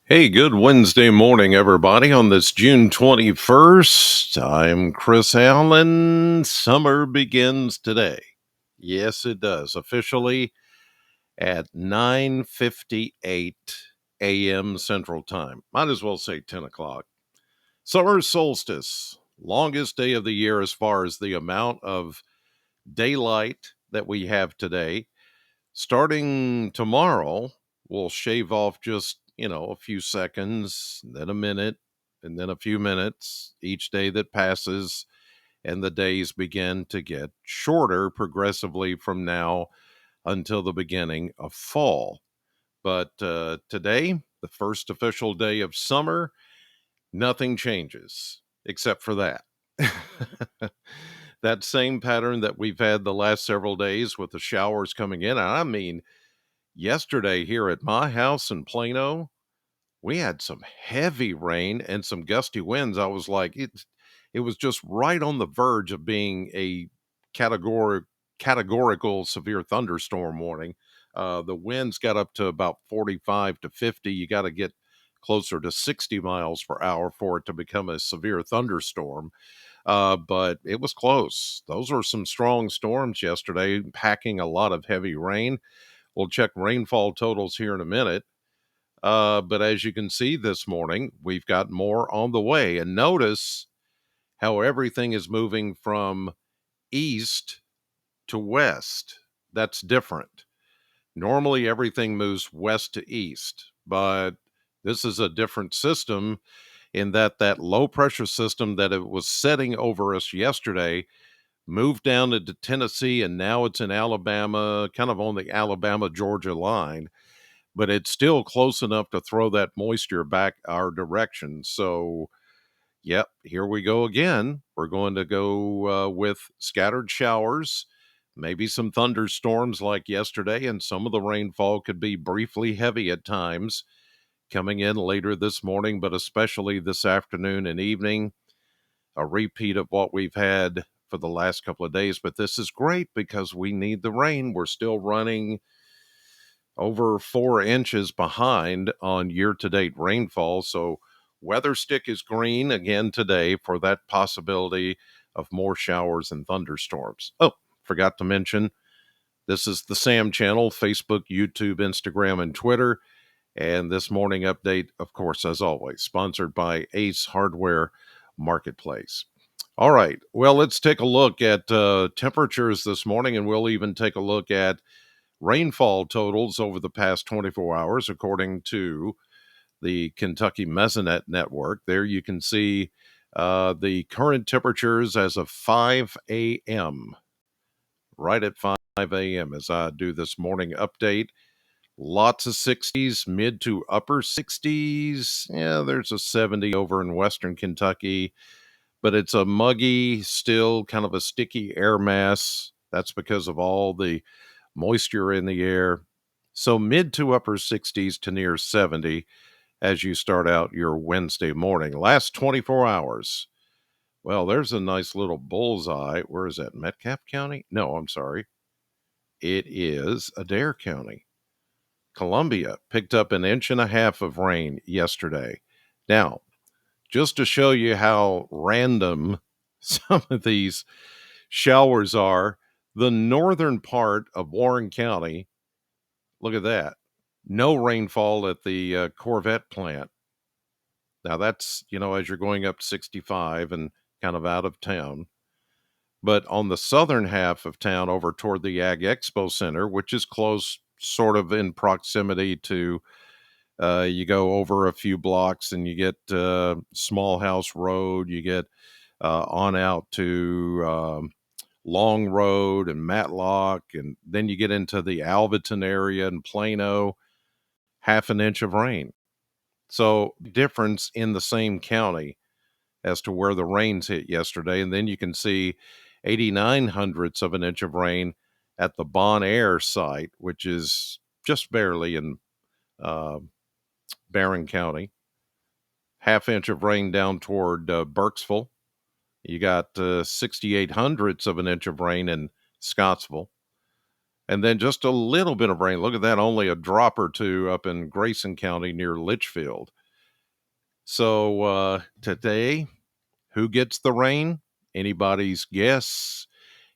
Hey, good Wednesday morning, everybody. On this June 21st, I'm Chris Allen. Summer begins today. Yes, it does. Officially at 9:58 a.m. Central Time. Might as well say 10 o'clock. Summer solstice, longest day of the year as far as the amount of daylight that we have today. Starting tomorrow, we'll shave off just, a few seconds, then a minute, and then a few minutes each day that passes, and the days begin to get shorter progressively from now until the beginning of fall. But today, the first official day of summer, nothing changes except for that. That same pattern that we've had the last several days with the showers coming in. I mean, yesterday here at my house in Plano, we had some heavy rain and some gusty winds. I was like, it was just right on the verge of being a categoric categorical severe thunderstorm warning. The winds got up to about 45 to 50. You got to get closer to 60 miles per hour for it to become a severe thunderstorm. But it was close. Those were some strong storms yesterday, packing a lot of heavy rain. We'll check rainfall totals here in a minute. But as you can see this morning, we've got more on the way. And notice how everything is moving from east to west. That's different. Normally, everything moves west to east, but this is a different system in that low pressure system that it was setting over us yesterday moved down into Tennessee, and now it's in Alabama, kind of on the Alabama Georgia line, but it's still close enough to throw that moisture back our direction. So, yep, here we go again. We're going to go with scattered showers, maybe some thunderstorms like yesterday, and some of the rainfall could be briefly heavy at times coming in later this morning, but especially this afternoon and evening. A repeat of what we've had for the last couple of days. But this is great because we need the rain. We're still running over 4 inches behind on year to date rainfall. So weather stick is green again today for that possibility of more showers and thunderstorms. Oh, forgot to mention this is the SAM channel: Facebook, YouTube, Instagram, and Twitter. And this morning update, of course, as always, sponsored by Ace Hardware Marketplace. All right. Well, let's take a look at temperatures this morning, and we'll even take a look at rainfall totals over the past 24 hours, according to the Kentucky Mesonet Network. There you can see the current temperatures as of 5 a.m., right at 5 a.m. as I do this morning update. Lots of 60s, mid to upper 60s. Yeah, there's a 70 over in western Kentucky, but it's a muggy, still kind of a sticky air mass. That's because of all the moisture in the air. So mid to upper 60s to near 70 as you start out your Wednesday morning. Last 24 hours. Well, there's a nice little bullseye. Where is that? Metcalfe County? No, I'm sorry. It is Adair County. Columbia picked up an inch and a half of rain yesterday. Now, just to show you how random some of these showers are, the northern part of Warren County, look at that. No rainfall at the Corvette plant. Now, that's, as you're going up 65 and kind of out of town. But on the southern half of town, over toward the Ag Expo Center, which is close, sort of in proximity to, you go over a few blocks and you get Small House Road, you get on out to Long Road and Matlock, and then you get into the Alvaton area and Plano, half an inch of rain. So, difference in the same county as to where the rains hit yesterday. And then you can see 89 hundredths of an inch of rain at the Bon Air site, which is just barely in uh, Barron County. Half inch of rain down toward Burkesville. You got 68 hundredths of an inch of rain in Scottsville. And then just a little bit of rain. Look at that, only a drop or two up in Grayson County near Litchfield. So today, who gets the rain? Anybody's guess.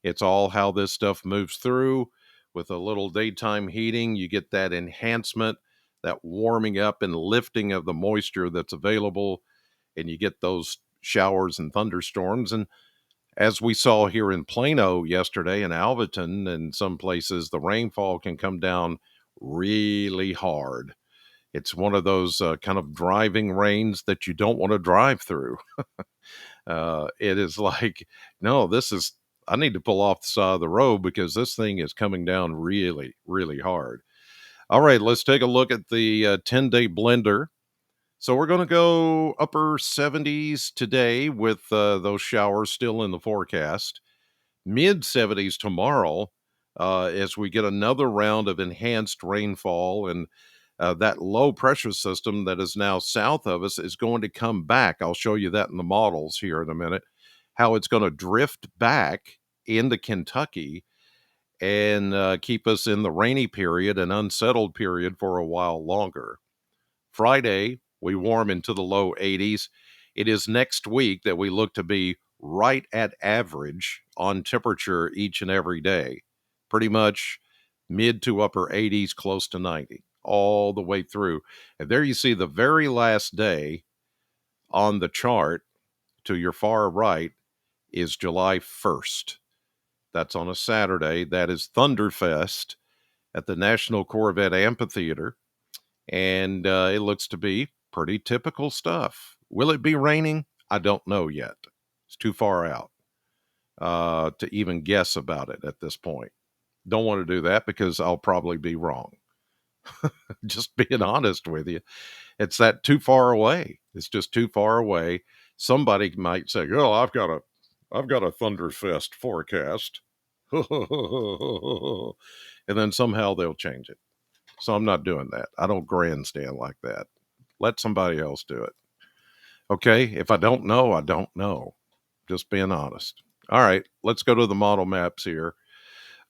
It's all how this stuff moves through. With a little daytime heating, you get that enhancement, that warming up and lifting of the moisture that's available, and you get those showers and thunderstorms. And as we saw here in Plano yesterday and Alvaton and some places, the rainfall can come down really hard. It's one of those kind of driving rains that you don't want to drive through. It is like, no, I need to pull off the side of the road because this thing is coming down really, really hard. All right, let's take a look at the 10-day blender. So we're going to go upper 70s today with those showers still in the forecast. Mid 70s tomorrow as we get another round of enhanced rainfall, and that low pressure system that is now south of us is going to come back. I'll show you that in the models here in a minute, how it's going to drift back into Kentucky and keep us in the rainy period and unsettled period for a while longer. Friday, we warm into the low 80s. It is next week that we look to be right at average on temperature each and every day. Pretty much mid to upper 80s, close to 90, all the way through. And there you see the very last day on the chart to your far right is July 1st. That's on a Saturday. That is Thunderfest at the National Corvette Amphitheater. And it looks to be pretty typical stuff. Will it be raining? I don't know yet. It's too far out to even guess about it at this point. Don't want to do that because I'll probably be wrong. Just being honest with you. It's that too far away. It's just too far away. Somebody might say, "Oh, I've got a Thunderfest forecast." And then somehow they'll change it. So I'm not doing that. I don't grandstand like that. Let somebody else do it. Okay? If I don't know, I don't know. Just being honest. All right, let's go to the model maps here.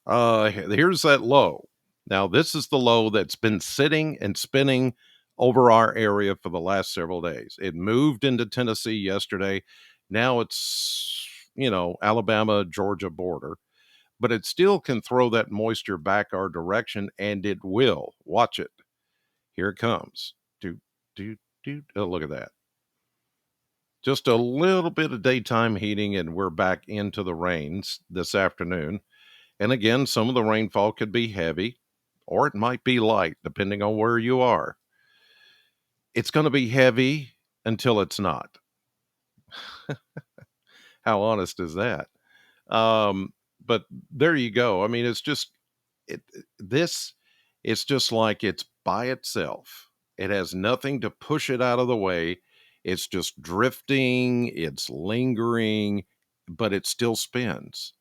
Here's that low. Now, this is the low that's been sitting and spinning over our area for the last several days. It moved into Tennessee yesterday. Now it's, Alabama, Georgia border, but it still can throw that moisture back our direction, and it will. Watch it. Here it comes. Do, do, do. Oh, look at that. Just a little bit of daytime heating, and we're back into the rains this afternoon. And again, some of the rainfall could be heavy, or it might be light, depending on where you are. It's going to be heavy until it's not. How honest is that? But there you go. I mean, it's just it. This it's just like it's by itself. It has nothing to push it out of the way. It's just drifting. It's lingering, but it still spins.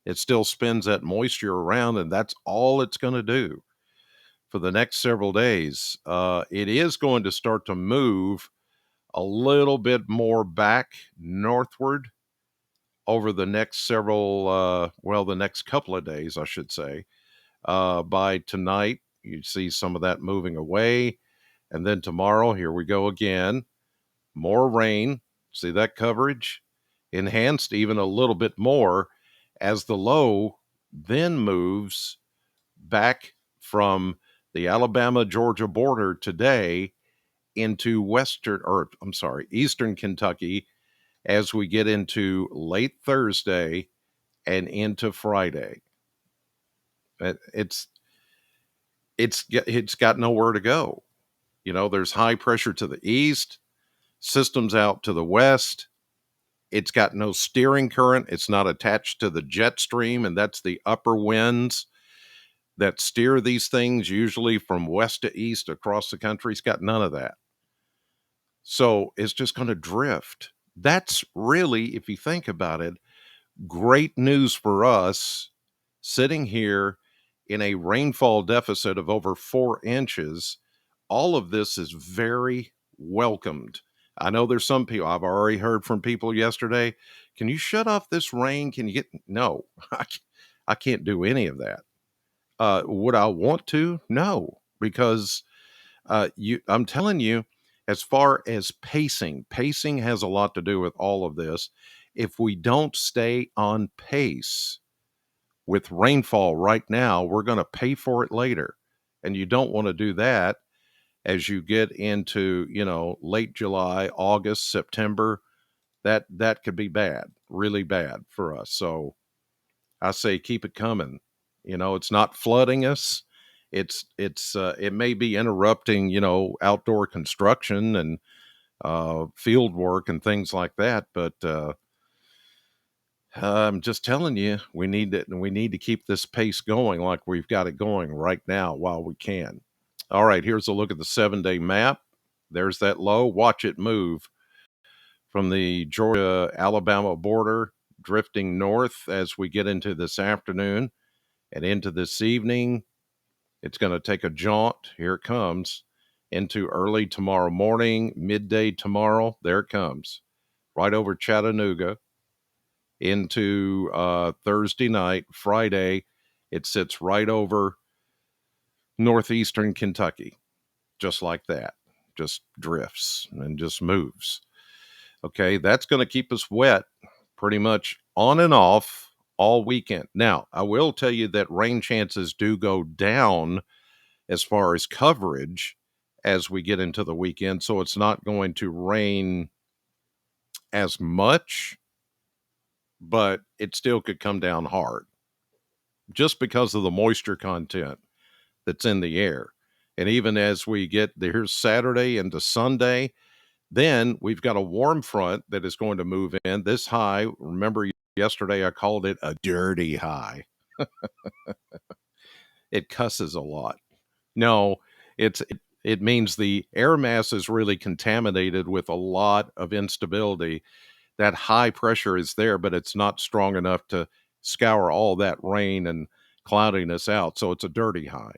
It still spins that moisture around, and that's all it's going to do for the next several days. It is going to start to move a little bit more back northward over the next the next couple of days, I should say. By tonight, you see some of that moving away. And then tomorrow, here we go again. More rain. See that coverage? Enhanced even a little bit more as the low then moves back from the Alabama Georgia border today into eastern Kentucky as we get into late Thursday and into Friday. It's got nowhere to go. There's high pressure to the east, systems out to the west. It's got no steering current. It's not attached to the jet stream, and that's the upper winds that steer these things usually from west to east across the country. It's got none of that. So it's just going to drift. That's really, if you think about it, great news for us sitting here in a rainfall deficit of over 4 inches. All of this is very welcomed. I know there's some people, I've already heard from people yesterday, can you shut off this rain? Can you get, no, I can't do any of that. Would I want to? No, because I'm telling you, as far as pacing has a lot to do with all of this. If we don't stay on pace with rainfall right now, we're going to pay for it later. And you don't want to do that as you get into, late July, August, September. That could be bad, really bad for us. So I say keep it coming. It's not flooding us. It may be interrupting, outdoor construction and field work and things like that, but I'm just telling you, we need to keep this pace going like we've got it going right now while we can. All right, here's a look at the 7-day map. There's that low. Watch it move from the Georgia Alabama border, drifting north as we get into this afternoon and into this evening. It's going to take a jaunt. Here it comes into early tomorrow morning, midday tomorrow. There it comes right over Chattanooga into Thursday night, Friday. It sits right over northeastern Kentucky, just like that. Just drifts and just moves. Okay, that's going to keep us wet pretty much on and off all weekend. Now, I will tell you that rain chances do go down as far as coverage as we get into the weekend. So it's not going to rain as much, but it still could come down hard just because of the moisture content that's in the air. And even as we get here's Saturday into Sunday, then we've got a warm front that is going to move in. This high, remember yesterday I called it a dirty high. It cusses a lot. No, it means the air mass is really contaminated with a lot of instability. That high pressure is there, but it's not strong enough to scour all that rain and cloudiness out. So it's a dirty high.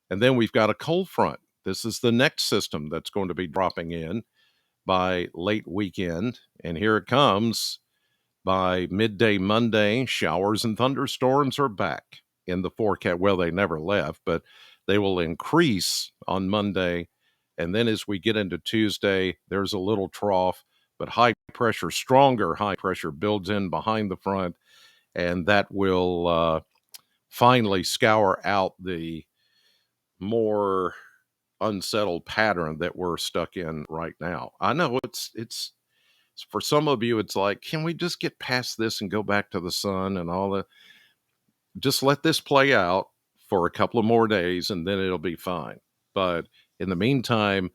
And then we've got a cold front. This is the next system that's going to be dropping in by late weekend. And here it comes. By midday Monday, showers and thunderstorms are back in the forecast. Well, they never left, but they will increase on Monday. And then as we get into Tuesday, there's a little trough, but high pressure, stronger high pressure builds in behind the front, and that will finally scour out the more unsettled pattern that we're stuck in right now. I know it's for some of you, it's like, can we just get past this and go back to the sun and all that? Just let this play out for a couple of more days and then it'll be fine. But in the meantime,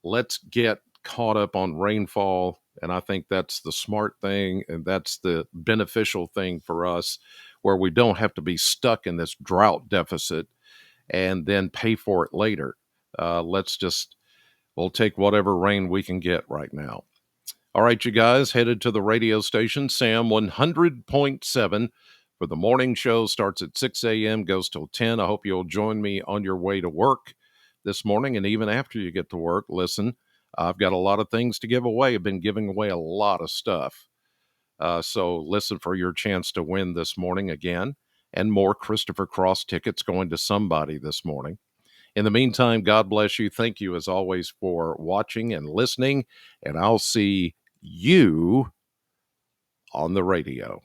let's get caught up on rainfall. And I think that's the smart thing. And that's the beneficial thing for us, where we don't have to be stuck in this drought deficit and then pay for it later. We'll take whatever rain we can get right now. All right, you guys, headed to the radio station, Sam 100.7 for the morning show. Starts at 6 a.m., goes till 10. I hope you'll join me on your way to work this morning. And even after you get to work, listen, I've got a lot of things to give away. I've been giving away a lot of stuff. So listen for your chance to win this morning again, and more Christopher Cross tickets going to somebody this morning. In the meantime, God bless you. Thank you, as always, for watching and listening, and I'll see you on the radio.